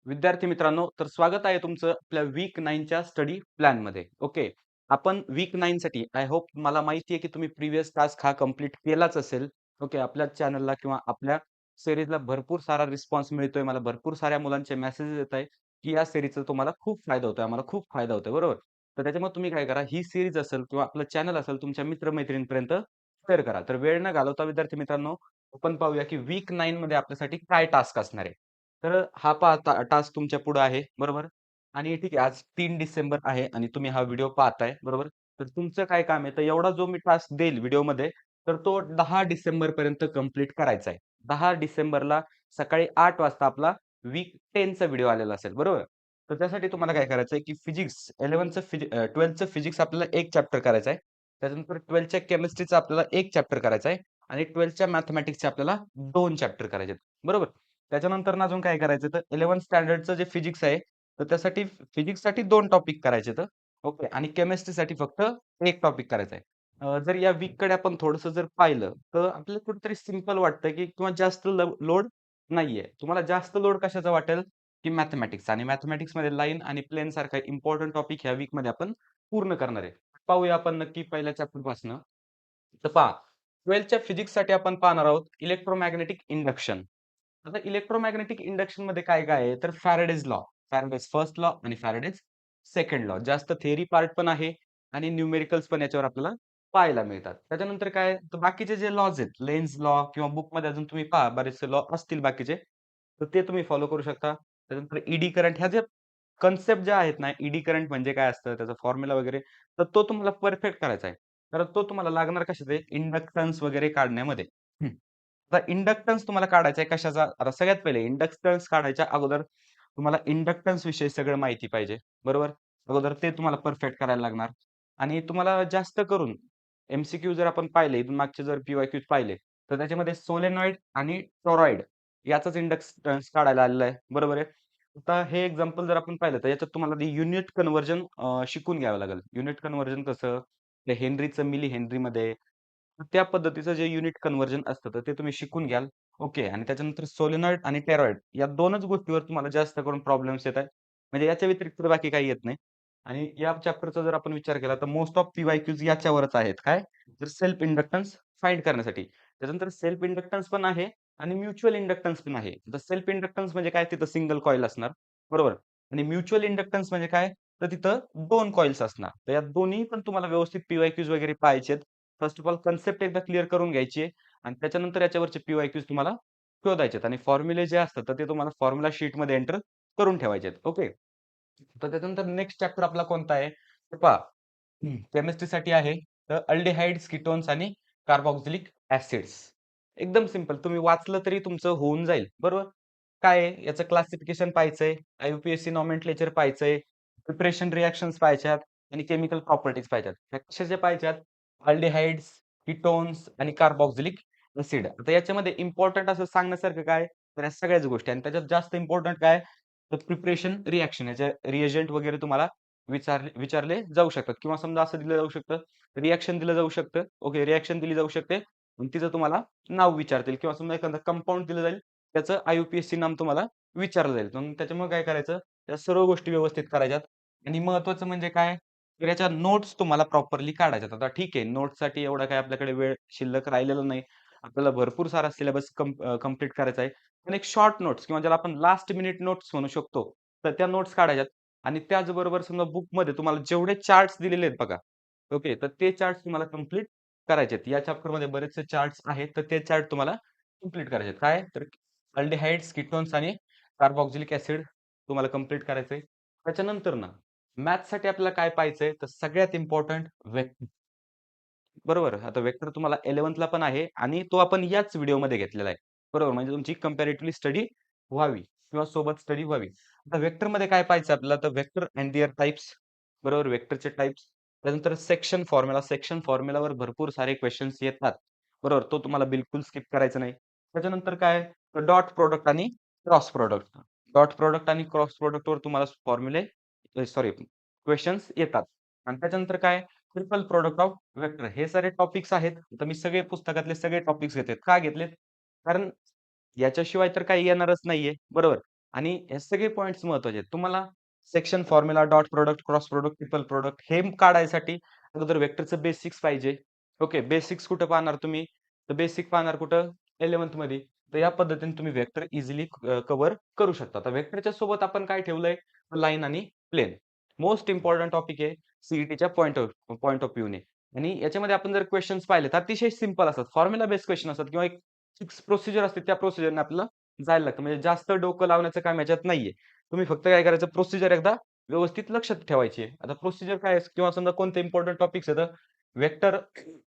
विद्यार्थी मित्रांनो, तर स्वागत आहे तुमचं आपल्या वीक 9च्या स्टडी प्लॅनमध्ये. ओके. आपण वीक 9 साठी आय होप मला माहिती आहे, की तुम्ही प्रिव्हियस टास्क हा कंप्लीट केलाच असेल. ओके. आपल्या चॅनलला किंवा आपल्या सीरीजला भरपूर सारा रिस्पॉन्स मिळतोय. मला भरपूर साऱ्या मुलांचे मेसेजेस येत आहे, की या सीरीजचा तुम्हाला खूप फायदा होतोय. आम्हाला खूप फायदा होतोय. बरोबर? तर त्याच्यामुळे तुम्ही काय करा, ही सीरीज असेल किंवा आपलं चॅनल असेल तुमच्या मित्र-मैत्रिणींपर्यंत शेअर करा. तर वेळ न घालवता विद्यार्थी मित्रांनो, आपण पाहूया, की वीक 9 मध्ये आपल्यासाठी काय टास्क असणार आहे. तर हा पहा टास्क तुमच्या पुढे आहे, बरोबर? आणि ठीक आहे, आज 3 डिसेंबर आहे आणि तुम्ही हा व्हिडिओ पाहताय, बरोबर? तर तुमचं काय काम आहे, तर एवढा जो मी टास्क देईल व्हिडिओमध्ये, तर तो 10 डिसेंबरपर्यंत कंप्लीट करायचा आहे. 10 डिसेंबरला सकाळी 8 वाजता आपला वीक 10 चा व्हिडिओ आलेला असेल, बरोबर? तर त्यासाठी तुम्हाला काय करायचं आहे, की फिजिक्स 12चं फिजिक्स आपल्याला 1 चॅप्टर करायचं आहे. त्याच्यानंतर 12च्या केमिस्ट्रीचा आपल्याला 1 चॅप्टर करायचा आहे आणि 12च्या मॅथेमॅटिक्सचे आपल्याला 2 चॅप्टर करायचे आहेत, बरोबर? त्याच्यानंतर ना अजून काय करायचं तर 11th स्टँडर्डचं जे फिजिक्स आहे, तर त्यासाठी फिजिक्ससाठी 2 टॉपिक करायचे तर ओके आणि केमिस्ट्रीसाठी फक्त 1 टॉपिक करायचा आहे. जर या वीककडे आपण थोडंसं जर पाहिलं, तर आपल्याला कुठेतरी सिंपल वाटतं, की किंवा जास्त लोड नाहीये. तुम्हाला जास्त लोड कशाचा वाटेल, की मॅथेमॅटिक्स आणि मॅथेमॅटिक्समध्ये लाईन आणि प्लेन सारखा इम्पोर्टंट टॉपिक ह्या वीकमध्ये आपण पूर्ण करणार आहे. पाहूया आपण नक्की पहिल्या चॅप्टरपासनं. तर पहा 12च्या फिजिक्ससाठी आपण पाहणार आहोत इलेक्ट्रोमॅग्नेटिक इंडक्शन. आता इलेक्ट्रोमॅग्नेटिक इंडक्शन मध्ये काय-काय आहे, तर Faraday's law, Faraday's first law आणि फॅराडेज सेकंड लॉ. जास्त थिअरी पार्ट पण आहे आणि न्यूमेरिकल्स पण याच्यावर आपल्याला पाहायला मिळतात. त्याच्यानंतर काय तर बाकीचे जे लॉज आहेत, लेन्झ लॉ किंवा बुकमध्ये अजून तुम्ही पहा बरेचसे लॉ असतील बाकीचे, तर ते तुम्ही फॉलो करू शकता. त्याच्यानंतर ईडी करंट ह्या ज्या कन्सेप्ट ज्या आहेत ना, ईडी करंट म्हणजे काय असतं, त्याचा फॉर्म्युला वगैरे, तर तो तुम्हाला परफेक्ट करायचा आहे. तर तो तुम्हाला लागणार कशात आहे, इंडक्टन्स वगैरे काढण्यामध्ये. हं. आता इंडक्टन्स तुम्हाला काढायचा आहे कशाचा? आता सगळ्यात पहिले इंडक्टन्स काढायच्या अगोदर तुम्हाला इंडक्टन्स विषयी सगळं माहिती पाहिजे, बरोबर? अगोदर ते तुम्हाला परफेक्ट करायला लागणार आणि तुम्हाला जास्त करून एम-सी-क्यू जर आपण पाहिले, इथून मागचे जर पी-वाय-क्यूज पाहिले, तर त्याच्यामध्ये सोलेनॉइड आणि टॉरॉइड याचाच इंडक्टन्स काढायला आलेला आहे, बरोबर आहे? आता हे एक्झाम्पल जर आपण पाहिलं, तर याच्यात तुम्हाला ते युनिट कन्व्हर्जन शिकून घ्यावं लागेल. युनिट कन्व्हर्जन कसं? ते हेनरीचं मिली हेनरीमध्ये त्या पद्धतीचं जे युनिट कन्व्हर्जन असतं, तर ते तुम्ही शिकून घ्याल. ओके आणि त्याच्यानंतर सोलेनॉइड आणि टोरॉइड या 2च गोष्टीवर तुम्हाला जास्त करून प्रॉब्लेम्स येत आहेत. म्हणजे याच्या व्यतिरिक्त बाकी काही येत नाही. आणि या चॅप्टरचा जर आपण विचार केला, तर मोस्ट ऑफ पी-वाय-क्यूज याच्यावरच आहेत. काय? तर सेल्फ इंडक्टन्स फाइंड करण्यासाठी. त्याच्यानंतर सेल्फ इंडक्टन्स पण आहे आणि म्युच्युअल इंडक्टन्स पण आहे. तर सेल्फ इंडक्टन्स म्हणजे काय? तिथं सिंगल कॉईल असणार, बरोबर? आणि म्युच्युअल इंडक्टन्स म्हणजे काय? तर तिथं 2 कॉइल्स असणार. तर या दोन्ही पण तुम्हाला व्यवस्थित पी-वाय-क्यूज वगैरे पाहायचे फर्स्ट ऑफ ऑल कन्सेप्ट एकदा क्लिअर करून घ्यायची आहे आणि त्याच्यानंतर याच्यावरचे पी-वाय-क्यूज तुम्हाला शोधायचे आहेत आणि फॉर्म्युले जे असतात, तर ते तुम्हाला फॉर्म्युला शीटमध्ये एंटर करून ठेवायचे आहेत. ओके. तर त्याच्यानंतर नेक्स्ट चॅप्टर आपला कोणता आहे? तर पहा केमिस्ट्रीसाठी आहे. तर अल्डिहाइड्स, कीटोन्स आणि कार्बोक्सिलिक ॲसिड्स. एकदम सिंपल. तुम्ही वाचलं तरी तुमचं होऊन जाईल. बरोबर? काय आहे? याचं क्लासिफिकेशन पाहायचंय, आय-यू-पी-एस-सी नॉमेनक्लेचर पाहायचंय, प्रिपरेशन रिएक्शन्स पाहायच्यात आणि केमिकल प्रॉपर्टीज पाहायच्यात. ह्या कशाच्या पाहायच्यात? अल्डिहाइड्स, कीटोन्स आणि कार्बोक्सिलिक ॲसिड. आता याच्यामध्ये इम्पोर्टंट असं सांगण्यासारखं काय? तर या सगळ्याच गोष्टी आणि त्याच्यात जास्त इम्पोर्टंट काय? तर प्रिपरेशन रिएक्शन याचे रिएजंट वगैरे तुम्हाला विचारले जाऊ शकतात किंवा समजा असं दिलं जाऊ शकतं, रिएक्शन दिलं जाऊ शकतं. ओके, रिएक्शन दिली जाऊ शकते. आणि तिचं तुम्हाला नाव विचारतील किंवा समजा एखादं कंपाउंड दिलं जाईल, त्याचं आय-यू-पी-एस-सी नाम तुम्हाला विचारलं जाईल. मग त्याच्यामुळे काय करायचं, त्या सर्व गोष्टी व्यवस्थित करायच्यात आणि महत्त्वाचं म्हणजे काय, तर याच्या नोट्स तुम्हाला प्रॉपरली काढायच्यात. आता ठीक आहे, नोट्ससाठी एवढा काही आपल्याकडे वेळ शिल्लक राहिलेला नाही. आपल्याला भरपूर सारा सिलेबस कंप्लीट करायचा आहे. पण एक शॉर्ट नोट्स किंवा ज्याला आपण लास्ट मिनिट नोट्स म्हणू शकतो, तर त्या नोट्स काढायच्यात आणि त्याचबरोबर समजा बुकमध्ये तुम्हाला जेवढे चार्ट्स दिलेले आहेत बघा, ओके, तर ते चार्ट्स तुम्हाला कंप्लीट करायचे आहेत. या चॅप्टरमध्ये बरेचसे चार्ट्स आहेत, तर ते चार्ट तुम्हाला कंप्लीट करायचे आहेत. काय? तर अल्डिहाइड्स, कीटोन्स आणि कार्बोक्सिलिक ॲसिड तुम्हाला कंप्लीट करायचंय. त्याच्यानंतर ना मॅथ्ससाठी आपल्याला काय पाहायचंय, तर सगळ्यात इम्पोर्टंट वेक्टर. बरोबर. आता वेक्टर तुम्हाला 11th ला पण आहे आणि तो आपण याच व्हिडिओमध्ये घेतलेला आहे. बरोबर. म्हणजे तुमची कंपॅरेटिव्हली स्टडी व्हावी किंवा सोबत स्टडी व्हावी. आता वेक्टरमध्ये काय पाहायचं आपल्याला तर वेक्टर अँड देअर टाइप्स. बरोबर. वेक्टरचे टाइप्स. त्यानंतर सेक्शन फॉर्म्युला. सेक्शन फॉर्म्युलावर भरपूर सारे क्वेशन्स येतात. बरोबर. तो तुम्हाला बिलकुल स्किप करायचा नाही. त्याच्यानंतर काय तर डॉट प्रॉडक्ट आणि क्रॉस प्रॉडक्ट. डॉट प्रॉडक्ट आणि क्रॉस प्रॉडक्टवर तुम्हाला फॉर्म्युले सॉरी क्वेशन्स येतात. आणि त्याच्यानंतर काय ट्रिपल प्रॉडक्ट ऑफ वेक्टर हे सारे टॉपिक्स आहेत. तर मी सगळे पुस्तकातले सगळे टॉपिक्स घेतलेत. का घेतलेत? कारण याच्याशिवाय तर काही येणारच नाहीये. बरोबर. आणि हे सगळे पॉइंट्स महत्त्वाचे आहेत. तुम्हाला section formula, dot product, cross product, triple product हे काढायसाठी अगोदर वेक्टरचं बेसिक्स पाहिजे. ओके. बेसिक्स कुठं पाहणार तुम्ही? तर बेसिक पाहणार कुठं? 11th मध्ये. तर या पद्धतीने तुम्ही वेक्टर इझिली कव्हर करू शकता. तर वेक्टरच्या सोबत आपण काय ठेवलंय? लाईन आणि प्लेन. मोस्ट इम्पोर्टंट टॉपिक आहे सीईटीच्या पॉइंट ऑफ व्ह्यूने. आणि याच्यामध्ये आपण जर क्वेशन्स पाहिले तर अतिशय सिंपल असतात. फॉर्म्युला बेस्ड क्वेश्चन असतात किंवा एक फिक्स प्रोसिजर असते त्या प्रोसिजरने आपल्याला जायला लागतं. म्हणजे जास्त डोकं लावण्याचं काम याच्यात नाहीये. तुम्ही फक्त काय करायचं प्रोसिजर एकदा व्यवस्थित लक्षात ठेवायची आहे. आता प्रोसिजर काय आहे किंवा समजा कोणते इम्पोर्टंट टॉपिक्स आहेत vector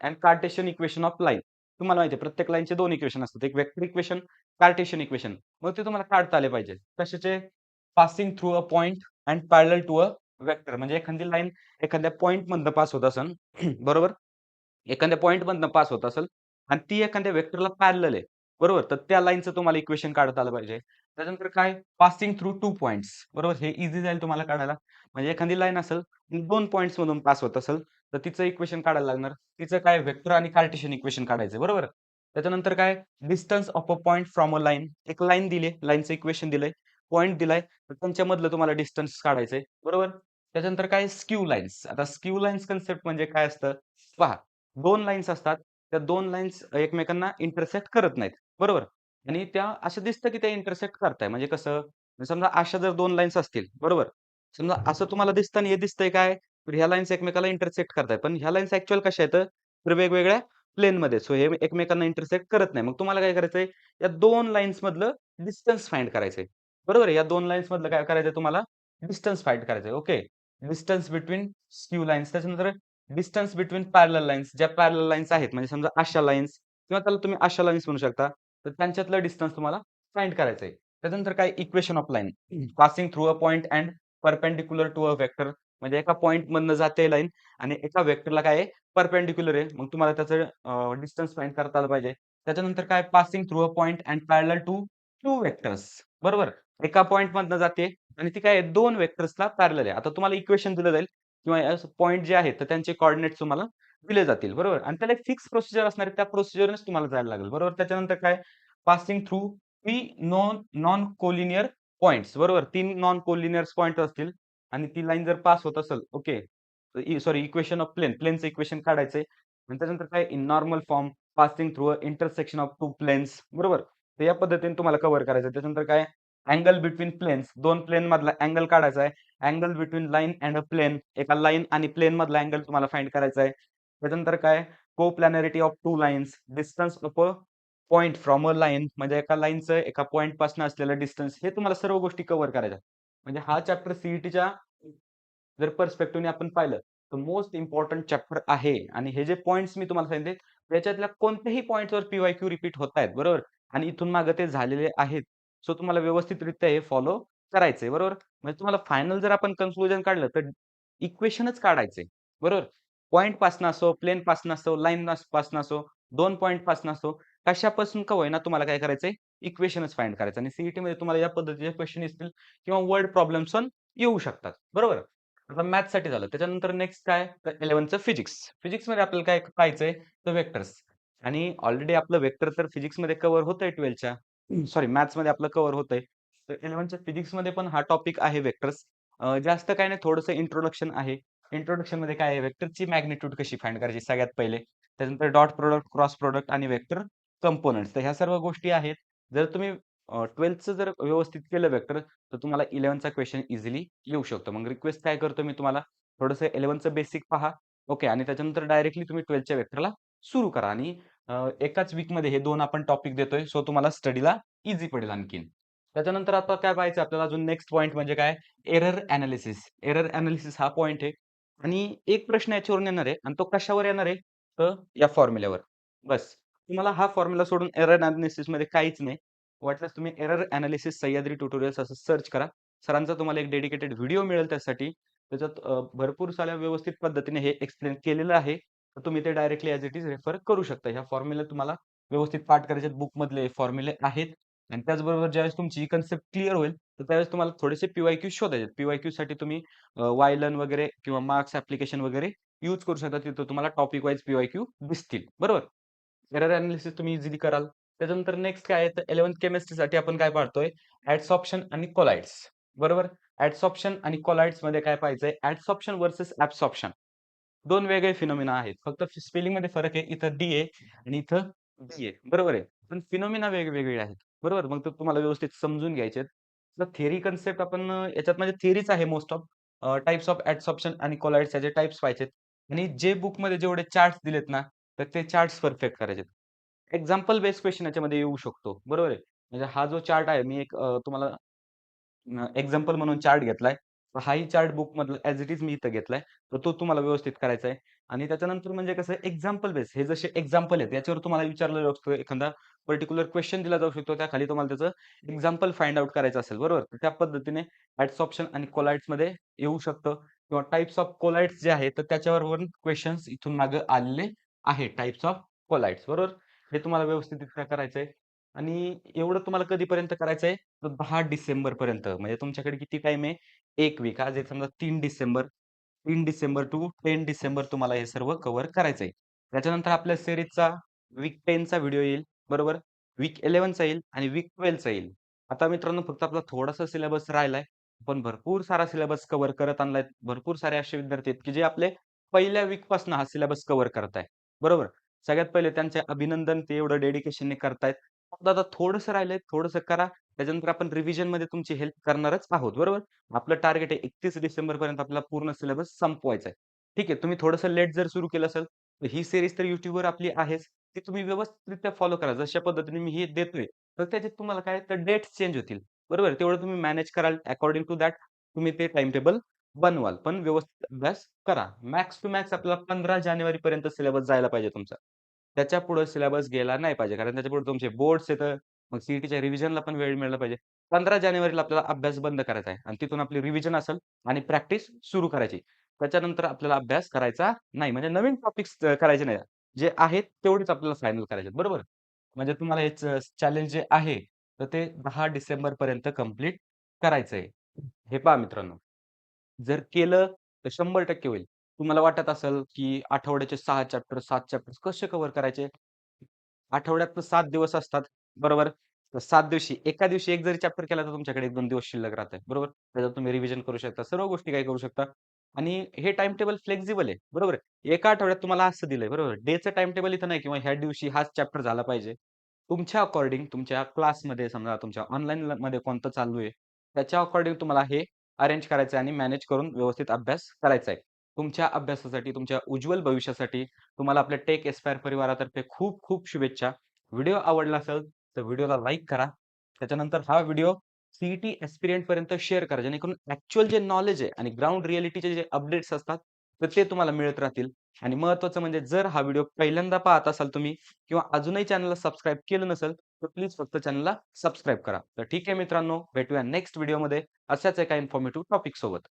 and Cartesian equation of line. तुम्हाला माहिती आहे प्रत्येक लाईनचे 2 इक्वेशन असतात. एक वेक्टर इक्वेशन, कार्टेशियन इक्वेशन. मग ते तुम्हाला काढता आले पाहिजे. कशाचे? Passing through a point and parallel to a vector. म्हणजे एखादी लाईन एखाद्या पॉइंटमधनं पास होत असेल बरोबर? एखाद्या पॉइंटमधनं पास होत असेल आणि ती एखाद्या वेक्टरला पॅरलल आहे. बरोबर? तर त्या लाईनचं तुम्हाला इक्वेशन काढता आलं पाहिजे. त्याच्यानंतर काय? Passing through 2 points. बरोबर? हे ईझी जाईल तुम्हाला काढायला. म्हणजे एखादी लाईन असेल, 2 पॉइंट्स मधून पास होत असेल, तर तिचं इक्वेशन काढायला लागणार. तिचं काय वेक्टर आणि कार्टेशियन इक्वेशन काढायचं बरोबर? त्याच्यानंतर काय? Distance of a point from a line. एक लाईन दिली, लाईनचं इक्वेशन दिलंय, पॉइंट दिलाय, तर त्यांच्यामधलं तुम्हाला डिस्टन्स काढायचंय. बरोबर? त्याच्यानंतर काय? Skew lines. आता स्क्यू लाईन्स कन्सेप्ट म्हणजे काय असतं? पहा, 2 लाईन्स असतात. त्या 2 लाईन्स एकमेकांना इंटरसेक्ट करत नाहीत. बरोबर? आणि त्या असं दिसतं की त्या इंटरसेक्ट करताय. म्हणजे कसं? समजा अशा जर 2 लाईन्स असतील, बरोबर? समजा असं तुम्हाला दिसतं आणि हे दिसतंय काय? तर ह्या लाईन्स एकमेकाला इंटरसेक्ट करतायत. पण ह्या लाईन्स ॲक्चुअल कशा आहेत? तर वेगवेगळ्या प्लेनमध्ये. सो हे एकमेकांना इंटरसेक्ट करत नाही. मग तुम्हाला काय करायचंय? या 2 लाईन्स मधलं डिस्टन्स फाइंड करायचंय. बरोबर आहे? या 2 लाईन्स मधलं काय करायचंय तुम्हाला? डिस्टन्स फाइंड करायचंय. Okay. Distance between skew lines. त्याच्यानंतर डिस्टन्स बिटवीन पॅरलल लाईन्स. ज्या पॅरलल लाईन्स आहेत म्हणजे समजा अशा लाईन्स किंवा त्याला तुम्ही अशा लाईन्स म्हणू शकता. तर त्यांच्यातलं डिस्टन्स तुम्हाला फाइंड करायचंय. त्याच्यानंतर काय? Equation of line. Passing through a point and perpendicular to a vector. म्हणजे एका पॉइंटमधनं जाते लाईन आणि एका वेक्टरला काय आहे? परपेंडिक्युलर आहे. मग तुम्हाला त्याचं डिस्टन्स फाइंड करता आलं पाहिजे. त्याच्यानंतर काय? Passing through a point and parallel to 2 vectors. बरोबर? एका पॉइंटमधनं जाते आणि ती काय आहे? 2 वेक्टर्सला पॅरलल आहे. आता तुम्हाला इक्वेशन दिलं जाईल किंवा पॉइंट जे आहेत, तर त्यांचे कोऑर्डिनेट्स तुम्हाला दिले जातील. बरोबर? आणि त्याला एक फिक्स प्रोसिजर असणार आहे. त्या प्रोसिजरनेच तुम्हाला जायला लागेल. बरोबर? त्याच्यानंतर काय? Passing through 3 non collinear points. बरोबर? 3 नॉन कोलिनियर पॉइंट असतील आणि ती लाईन जर पास होत असेल, okay. Sorry equation of plane. प्लेनचं इक्वेशन काढायचंय. आणि त्याच्यानंतर काय? In normal form passing through a intersection of 2 planes. बरोबर? तर या पद्धतीने तुम्हाला कव्हर करायचं. त्याच्यानंतर काय? Angle between planes. 2 प्लेन मधला अँगल काढायचा आहे. Angle between line and a plane. एका लाईन आणि प्लेन मधला अँगल तुम्हाला फाइंड करायचा आहे. त्याच्यानंतर काय? Coplanarity of 2 lines. Distance of a point from a line. म्हणजे एका लाईनचं एका पॉइंटपासून असलेलं डिस्टन्स. हे तुम्हाला सर्व गोष्टी कव्हर करायच्या. म्हणजे हा चॅप्टर सीईटीच्या जर पर्स्पेक्टिव्हने आपण पाहिलं, तर मोस्ट इम्पोर्टंट चॅप्टर आहे आणि हे जे पॉइंट्स मी तुम्हाला सांगितले, त्याच्यातल्या कोणत्याही पॉइंटवर पी-वाय-क्यू रिपीट होतायत, बरोबर? आणि इथून मागे ते झालेले आहेत. सो तुम्हाला व्यवस्थितरित्या हे फॉलो करायचंय, बरोबर? म्हणजे तुम्हाला फायनल जर आपण कन्क्लुजन काढलं, तर इक्वेशनच काढायचंय, बरोबर? पॉइंटपासनं असो, प्लेनपासनं असो, लाईन पासनं असो, 2 पॉइंटपासनं असो, कशापासून का होईना तुम्हाला काय करायचंय? इक्वेशनच फाइंड करायचं आणि सीईटीमध्ये तुम्हाला या पद्धतीचे क्वेश्चन येतील किंवा वर्ड प्रॉब्लेम्स पण येऊ शकतात, बरोबर? आता मॅथ्ससाठी झालं. त्याच्यानंतर नेक्स्ट काय? तर 11th फिजिक्स. फिजिक्समध्ये आपल्याला काय पाहायचंय? तर वेक्टर्स आणि ऑलरेडी आपलं वेक्टर तर फिजिक्समध्ये कव्हर होतंय 12च्या सॉरी मॅथ्समध्ये आपलं कव्हर होतंय. तर 11च्या फिजिक्समध्ये पण हा टॉपिक आहे वेक्टर्स. जास्त काही नाही थोडंसं इंट्रोडक्शन आहे. इंट्रोडक्शनमध्ये काय आहे? वेक्टरची मॅग्निट्यूड कशी फाइंड करायची सगळ्यात पहिले. त्याच्यानंतर डॉट प्रॉडक्ट, क्रॉस प्रॉडक्ट आणि वेक्टर कंपोनंट्स. तर ह्या सर्व गोष्टी आहेत. जर तुम्ही 12चं जर व्यवस्थित केलं वेक्टर, तर तुम्हाला 11चा क्वेशन इझिली येऊ शकतो. मग रिक्वेस्ट काय करतो मी तुम्हाला, थोडंसं 11चं बेसिक पहा. ओके आणि त्याच्यानंतर डायरेक्टली तुम्ही 12च्या वेक्टरला सुरू करा आणि एकाच वीकमध्ये हे 2 आपण टॉपिक देतोय. सो तुम्हाला स्टडीला ईझी पडेल आणखीन. त्याच्यानंतर आता काय पाहायचं आपल्याला अजून नेक्स्ट पॉइंट म्हणजे काय? Error analysis. एरर एनालिसिस हा पॉइंट आहे आणि एक प्रश्न याच्यावरून येणार आहे आणि तो कशावर येणार आहे? तर या फॉर्म्युल्यावर. बस. तुम्हाला हा फॉर्म्युला सोडून एरर एनालिसिसमध्ये काहीच नाही. वाटल्यास तुम्ही एरर एनालिसिस सह्याद्री ट्युटोरियल्स असं सर्च करा. सरांचा तुम्हाला एक डेडिकेटेड व्हिडिओ मिळेल त्यासाठी. त्याच्यात भरपूर साऱ्या व्यवस्थित पद्धतीने हे एक्सप्लेन केलेलं आहे. तर तुम्ही ते directly as it is refer करू शकता. ह्या फॉर्म्युला तुम्हाला व्यवस्थित पाठ करायचे बुकमधले फॉर्म्युले आहेत आणि त्याचबरोबर ज्यावेळेस तुमची ही कन्सेप्ट क्लिअर होईल, तर त्यावेळेस तुम्हाला थोडेसे पी-वाय-क्यू शोधायचे. पी-वाय-क्यूसाठी तुम्ही वायलन वगैरे किंवा मार्क्स ॲप्लिकेशन वगैरे यूज करू शकता. तिथं तुम्हाला टॉपिक वाईज पी-वाय-क्यू दिसतील. बरोबर? एरर एनालिसिस तुम्ही इझिली कराल. त्याच्यानंतर नेक्स्ट काय आहे, तर 11th केमिस्ट्रीसाठी आपण काय पाहतोय, ॲड्सॉर्प्शन आणि कोलाइड्स. बरोबर? ॲड्सॉर्प्शन आणि कोलाइड्समध्ये काय पाहायचंय, ॲड्सॉर्प्शन व्हर्सस ॲब्सॉर्प्शन. 2 वेगळे फिनोमिना आहेत. फक्त स्पेलिंगमध्ये फरक आहे. इथं डी आहे आणि इथं बी आहे. बरोबर आहे. पण फिनोमिना वेगवेगळे आहेत. बरोबर? मग ते तुम्हाला व्यवस्थित समजून घ्यायचे आहेत. तर थिअरी कन्सेप्ट आपण याच्यात म्हणजे थिअरीच आहे मोस्ट ऑफ. टाइप्स ऑफ ॲड्सॉर्प्शन आणि कोलाइड्स याचे टाइप्स पाहायचेत आणि जे बुकमध्ये जेवढे चार्ट्स दिलेत ना, तर ते चार्ट्स परफेक्ट करायचेत. एक्झाम्पल बेस्ड क्वेशन याच्यामध्ये येऊ शकतो. बरोबर आहे. म्हणजे हा जो चार्ट आहे मी एक तुम्हाला एक्झाम्पल म्हणून चार्ट घेतलाय. तर हाही चार्ट बुकमधला ॲज इट इज मी इथं घेतलाय. तर तो तुम्हाला व्यवस्थित करायचा आहे. आणि त्याच्यानंतर म्हणजे कसं एक्झाम्पल बेस हे जसे एक्झाम्पल आहेत याच्यावर तुम्हाला विचारलं जाऊ शकतं. एखादा पर्टिक्युलर क्वेशन दिला जाऊ शकतो. त्याखाली तुम्हाला त्याचं एक्झाम्पल फाइंड आउट करायचं असेल, बरोबर? तर त्या पद्धतीने ॲड्सॉर्प्शन आणि कोलाइड्समध्ये येऊ शकतं किंवा टाइप्स ऑफ कोलाइड्स जे आहेत, तर त्याच्यावरून क्वेशन्स इथून मागे आलेले आहेत. टाइप्स ऑफ कोलाइड्स, बरोबर? हे तुम्हाला व्यवस्थितरित्या करायचंय आणि एवढं तुम्हाला कधीपर्यंत करायचंय? तर 10 डिसेंबरपर्यंत. म्हणजे तुमच्याकडे किती टाईम आहे? 1 वीक. आज आहे समजा 3 डिसेंबर. 3 डिसेंबर टू 10 डिसेंबर तुम्हाला हे सर्व कव्हर करायचंय. त्याच्यानंतर आपल्या सीरीजचा वीक 10 चा व्हिडिओ येईल, बरोबर? वीक 11 चा येईल आणि वीक 12 चा येईल. आता मित्रांनो फक्त आपला थोडासा सिलेबस राहिलाय. पण भरपूर सारा सिलेबस कव्हर करत आणलाय. भरपूर सारे असे विद्यार्थी आहेत, की जे आपले पहिल्या वीकपासून हा सिलेबस कव्हर करताय. बरोबर? सगळ्यात पहिले त्यांचे अभिनंदन. ते एवढं डेडिकेशनने करतायत. फक्त आता थोडंसं राहिलंय, थोडंसं करा. त्याच्यानंतर आपण रिव्हिजनमध्ये तुमची हेल्प करणारच आहोत, बरोबर? आपलं टार्गेट आहे 31 डिसेंबरपर्यंत आपला पूर्ण सिलेबस संपवायचा आहे. ठीक आहे, तुम्ही थोडंसं लेट जर सुरू केलं असेल, तर ही सीरीज तर YouTubeवर आपली आहेच. ती तुम्ही व्यवस्थितरित्या फॉलो करा. जशा पद्धतीने मी हे देतोय, तर त्याच्यात तुम्हाला काय तर डेट्स चेंज होतील. बरोबर? तेवढं तुम्ही मॅनेज कराल. अकॉर्डिंग टू दॅट तुम्ही ते टाईम टेबल बनवाल. पण व्यवस्थित अभ्यास करा. मॅक्स टू मॅक्स आपल्याला 15 जानेवारीपर्यंत सिलेबस जायला पाहिजे तुमचा. त्याच्यापुढे सिलेबस गेला नाही पाहिजे. कारण त्याच्यापुढे तुमचे बोर्ड्स येतं. मग सीईटीच्या रिव्हिजनला पण वेळ मिळाला पाहिजे. 15 जानेवारीला आपल्याला अभ्यास बंद करायचा आहे आणि तिथून आपली रिव्हिजन असेल आणि प्रॅक्टिस सुरू करायची. त्याच्यानंतर आपल्याला अभ्यास करायचा नाही. म्हणजे नवीन टॉपिक्स करायचे नाही. जे आहेत तेवढेच आपल्याला फायनल करायचे बरोबर? म्हणजे तुम्हाला हे चॅलेंज जे आहे, तर ते 10 डिसेंबरपर्यंत कंप्लीट करायचं आहे. हे पहा मित्रांनो, जर केलं तर 100% होईल. तुम्हाला वाटत असेल, की आठवड्याचे 6 चॅप्टर, 7 चॅप्टर्स कसे कव्हर करायचे? आठवड्यात 7 दिवस असतात, बरोबर? तर 7 दिवशी एका दिवशी एक जरी चॅप्टर केला तर तुमच्याकडे 1-2 दिवस शिल्लक राहतंय, बरोबर? त्याच्यात तुम्ही रिव्हिजन करू शकता. सर्व गोष्टी काय करू शकता आणि हे टाईम टेबल फ्लेक्सिबल आहे, बरोबर आहे? एका आठवड्यात तुम्हाला असं दिलंय, बरोबर? डेचं टाईम टेबल इथं नाही किंवा ह्या दिवशी हाच चॅप्टर झाला पाहिजे. तुमच्या अकॉर्डिंग तुमच्या क्लासमध्ये समजा तुमच्या ऑनलाईनमध्ये कोणतं चालू आहे, त्याच्या अकॉर्डिंग तुम्हाला हे अरेंज करायचं आहे आणि मॅनेज करून व्यवस्थित अभ्यास करायचा आहे. तुमच्या अभ्यासासाठी, तुमच्या उज्ज्वल भविष्यासाठी तुम्हाला आपल्या टेक एस्पायर परिवारातर्फे खूप खूप शुभेच्छा. व्हिडिओ आवडला असेल तर व्हिडिओला लाईक करा. त्याच्यानंतर हा व्हिडिओ सीईटी एस्पिरंट पर्यंत शेअर करा. जेणेकरून ॲक्चुअल जे नॉलेज आहे आणि ग्राउंड रिअॅलिटीचे जे अपडेट्स असतात, तर ते तुम्हाला मिळत राहतील. आणि महत्त्वाचं म्हणजे जर हा व्हिडिओ पहिल्यांदा पाहत असाल तुम्ही किंवा अजूनही चॅनलला सबस्क्राईब केलं नसेल, तर प्लीज फक्त चॅनलला सबस्क्राईब करा. तर ठीक आहे मित्रांनो, भेटूया नेक्स्ट व्हिडिओमध्ये अशाच एका इन्फॉर्मेटिव्ह टॉपिक सोबत.